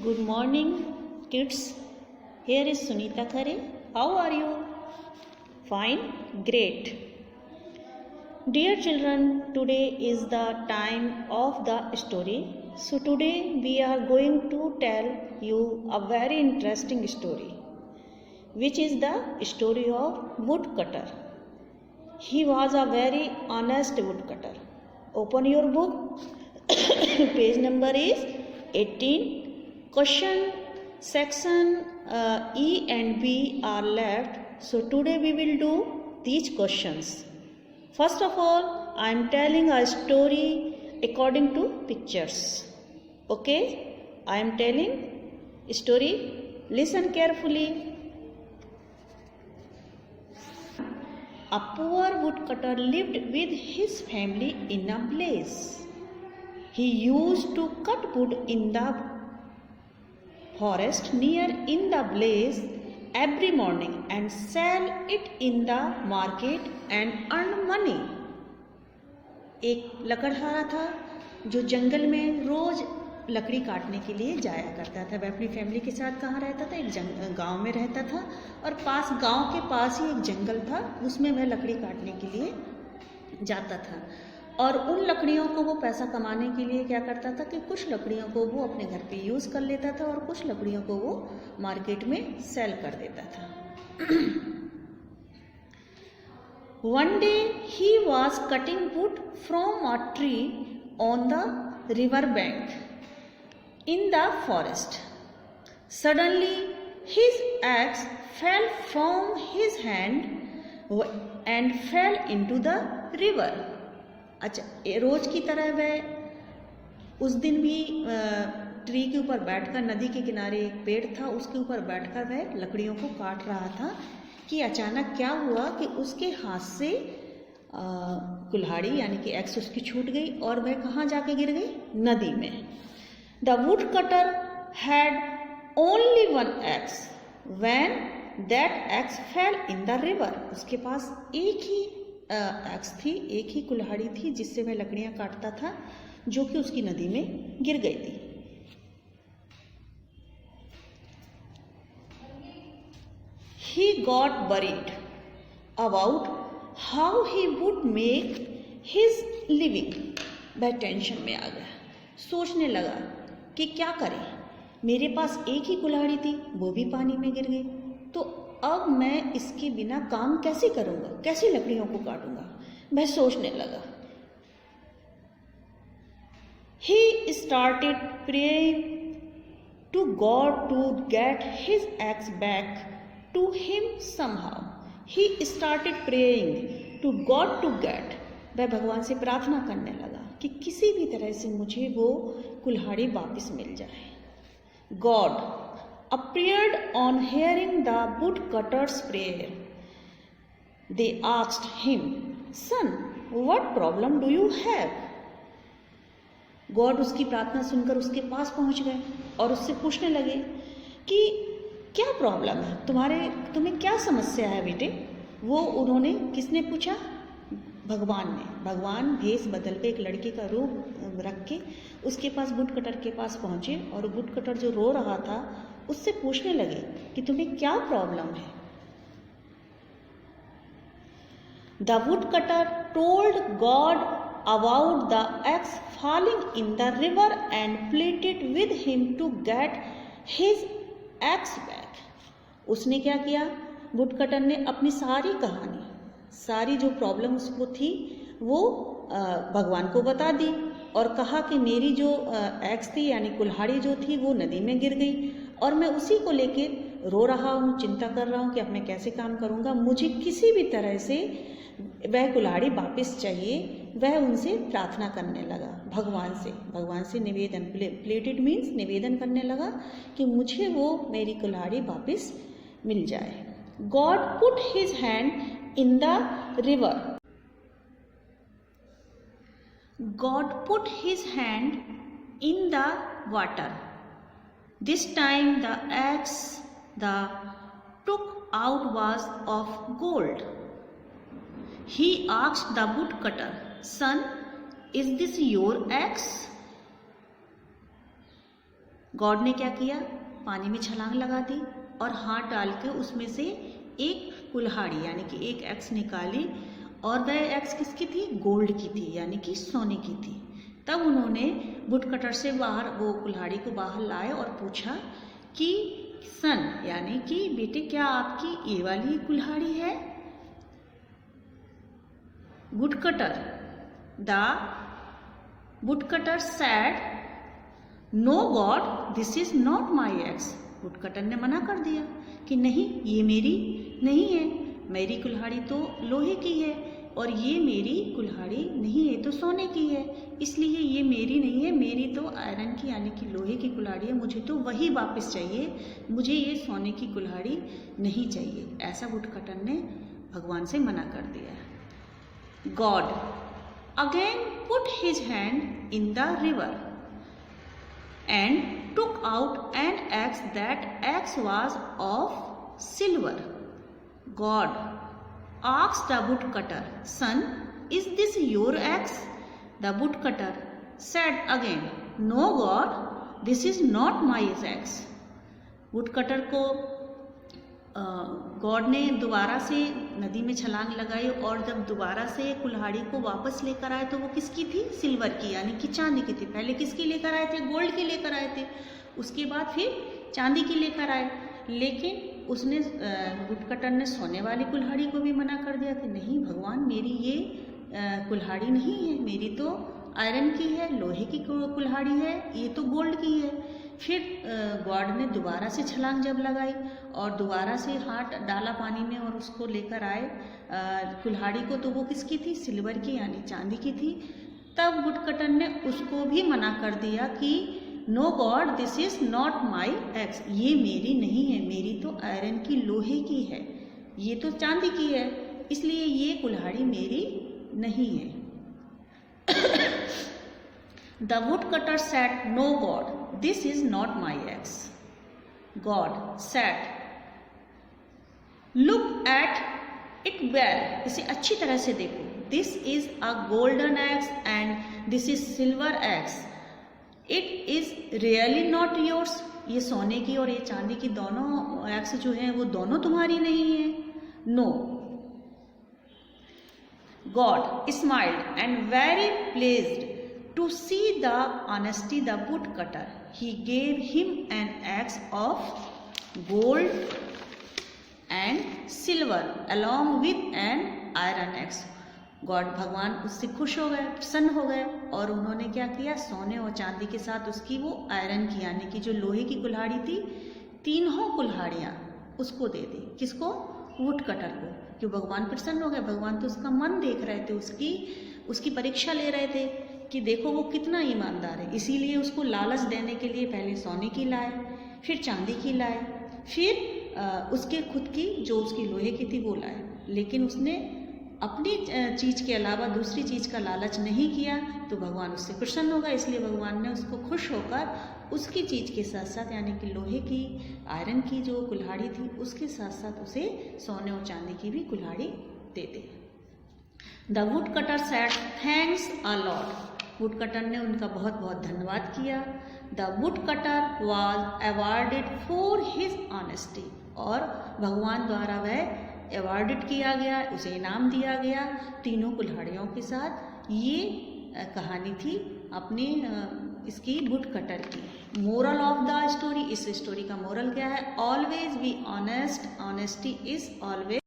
Good morning, kids. Here is Sunita Khare. How are you? Fine? Great. Dear children, today is the time of the story. So today we are going to tell you a very interesting story, which is the story of woodcutter. He was a very honest woodcutter. Open your book. Page number is 18. Question section E and B are left. So today we will do these questions. First of all, I am telling a story according to pictures. Okay? I am telling a story. Listen carefully. A poor woodcutter lived with his family in a blaze. He used to cut wood in the forest near in the blaze every morning and sell it in the market and earn money. एक लकड़हारा था जो जंगल में रोज लकड़ी काटने के लिए जाया करता था। वह अपनी फैमिली के साथ कहाँ रहता था? एक गांव में रहता था और गांव के पास ही एक जंगल था, उसमें वह लकड़ी काटने के लिए जाता था। और उन लकड़ियों को वो पैसा कमाने के लिए क्या करता था कि कुछ लकड़ियों को वो अपने घर पे यूज़ कर लेता था और कुछ लकड़ियों को वो मार्केट में सेल कर देता था। One day he was cutting wood from a tree on the river bank in the forest. Suddenly his axe fell from his hand and fell into the river. अच्छा, रोज की तरह वह उस दिन भी ट्री के ऊपर बैठकर, नदी के किनारे एक पेड़ था उसके ऊपर बैठकर वह लकड़ियों को काट रहा था कि अचानक क्या हुआ कि उसके हाथ से कुल्हाड़ी यानी कि एक्स उसकी छूट गई और वह कहाँ जाके गिर गई? नदी में। The wood cutter had only one x when that x fail in the river. उसके पास एक ही एक्स थी, एक ही कुल्हाड़ी थी जिससे वह लकड़ियां काटता था, जो कि उसकी नदी में गिर गई थी। He got worried about how he would make his living. वह टेंशन में आ गया, सोचने लगा कि क्या करें, मेरे पास एक ही कुल्हाड़ी थी, वो भी पानी में गिर गई, तो अब मैं इसके बिना काम कैसे करूँगा, कैसे लकड़ियों को काटूंगा? वह सोचने लगा। He started praying to God to get his axe back to him somehow. He started praying to God to get. वह भगवान से प्रार्थना करने लगा कि किसी भी तरह से मुझे वो कुल्हाड़ी वापस मिल जाए। God appeared on hearing the woodcutter's prayer. They asked him, "Son, what problem do you have?" God उसकी प्रार्थना सुनकर उसके पास पहुंच गए और उससे पूछने लगे कि क्या प्रॉब्लम है तुम्हें क्या समस्या है बेटे? वो उन्होंने किसने पूछा? भगवान ने। भगवान भेष बदल के एक लड़के का रूप रख के उसके पास वुडकटर के पास पहुंचे और वुडकटर जो रो रहा था उससे पूछने लगे कि तुम्हें क्या प्रॉब्लम है। The woodcutter told God about the axe falling in the river and pleaded with him to get his axe back. उसने क्या किया? वुडकटर ने अपनी सारी कहानी, सारी जो प्रॉब्लम उसको थी वो भगवान को बता दी और कहा कि मेरी जो एक्स थी यानी कुल्हाड़ी जो थी वो नदी में गिर गई और मैं उसी को लेके रो रहा हूँ, चिंता कर रहा हूँ कि अब मैं कैसे काम करूँगा, मुझे किसी भी तरह से वह कुल्हाड़ी वापस चाहिए। वह उनसे प्रार्थना करने लगा, भगवान से निवेदन, प्लेटेड मीन्स निवेदन करने लगा कि मुझे वो मेरी कुल्हाड़ी वापस मिल जाए। God put his hand in the river. God put his hand in the water. This time the axe the took out was of gold. He asked the woodcutter, "Son, is this your axe?" God ने क्या किया, पानी में छलांग लगा दी और हाथ डाल के उसमें से एक कुल्हाड़ी यानी कि एक एक्स निकाली और वह एक्स किसकी थी, गोल्ड की थी यानी कि सोने की थी। तब उन्होंने वुडकटर से बाहर वो कुल्हाड़ी को बाहर लाए और पूछा कि सन यानी कि बेटे क्या आपकी ये वाली कुल्हाड़ी है। Woodcutter the woodcutter said no God this is not my axe. Woodcutter ने मना कर दिया कि नहीं ये मेरी नहीं है, मेरी कुल्हाड़ी तो लोहे की है और ये मेरी कुल्हाड़ी नहीं है तो सोने की है, इसलिए ये मेरी नहीं है, मेरी तो आयरन की यानी कि लोहे की कुल्हाड़ी है, मुझे तो वही वापस चाहिए, मुझे ये सोने की कुल्हाड़ी नहीं चाहिए। ऐसा वुडकटर ने भगवान से मना कर दिया। God again put his hand in the river and took out an axe. That axe was of silver. God asked the woodcutter, son, is this your axe? The woodcutter said again, no God, this is not my axe. woodcutter को God ने दोबारा से नदी में छलांग लगाई और जब दोबारा से कुल्हाड़ी को वापस लेकर आए तो वो किसकी थी, सिल्वर की यानी कि चांदी की थी। पहले किसकी लेकर आए थे, गोल्ड की लेकर आए थे, उसके बाद फिर चांदी की लेकर आए। लेकिन उसने वुडकटर ने सोने वाली कुल्हाड़ी को भी मना कर दिया कि नहीं भगवान मेरी ये कुल्हाड़ी नहीं है, मेरी तो आयरन की है, लोहे की कुल्हाड़ी है, ये तो गोल्ड की है। फिर गॉड ने दोबारा से छलांग जब लगाई और दोबारा से हाथ डाला पानी में और उसको लेकर आए कुल्हाड़ी को, तो वो किसकी थी, सिल्वर की यानी चांदी की थी। तब वुडकटर ने उसको भी मना कर दिया कि no God this is not my axe, ये मेरी नहीं है, मेरी तो आयरन की लोहे की है, ये तो चांदी की है, इसलिए ये कुल्हाड़ी मेरी नहीं है। The woodcutter said, no God, this is not my axe. God said, look at it well. इसे अच्छी तरह से देखो. This is a golden axe and this is silver axe. It is really not yours. ये सोने की और ये चांदी की दोनों एक्स जो हैं वो दोनों तुम्हारी नहीं है. No. God smiled and very pleased to see the honesty the woodcutter. He gave him an axe of gold and silver along with an iron axe. God भगवान उससे खुश हो गए, प्रसन्न हो गए और उन्होंने क्या किया, सोने और चांदी के साथ उसकी वो आयरन की यानी कि जो लोहे की कुल्हाड़ी थी, तीनों कुल्हाड़ियाँ उसको दे दी। किसको, वुडकटर को। क्यों, भगवान प्रसन्न हो गए। भगवान तो उसका मन देख रहे थे, उसकी परीक्षा ले रहे थे कि देखो वो कितना ईमानदार है। इसीलिए उसको लालच देने के लिए पहले सोने की लाए, फिर चांदी की लाए, फिर उसके खुद की जो उसकी लोहे की थी वो लाए। लेकिन उसने अपनी चीज़ के अलावा दूसरी चीज़ का लालच नहीं किया तो भगवान उससे प्रसन्न होगा। इसलिए भगवान ने उसको खुश होकर उसकी चीज़ के साथ साथ यानी कि लोहे की, आयरन की जो कुल्हाड़ी थी उसके साथ साथ उसे सोने और चांदी की भी कुल्हाड़ी दे दी। The woodcutter said thanks a lot. Woodcutter ने उनका बहुत बहुत धन्यवाद किया। The woodcutter was awarded for his honesty. और भगवान द्वारा वह अवार्डेड किया गया, उसे इनाम दिया गया तीनों कुल्हाड़ियों के साथ। ये कहानी थी अपने इसकी वुडकटर की। मोरल ऑफ द स्टोरी, इस स्टोरी का मोरल क्या है, always be honest, honesty is always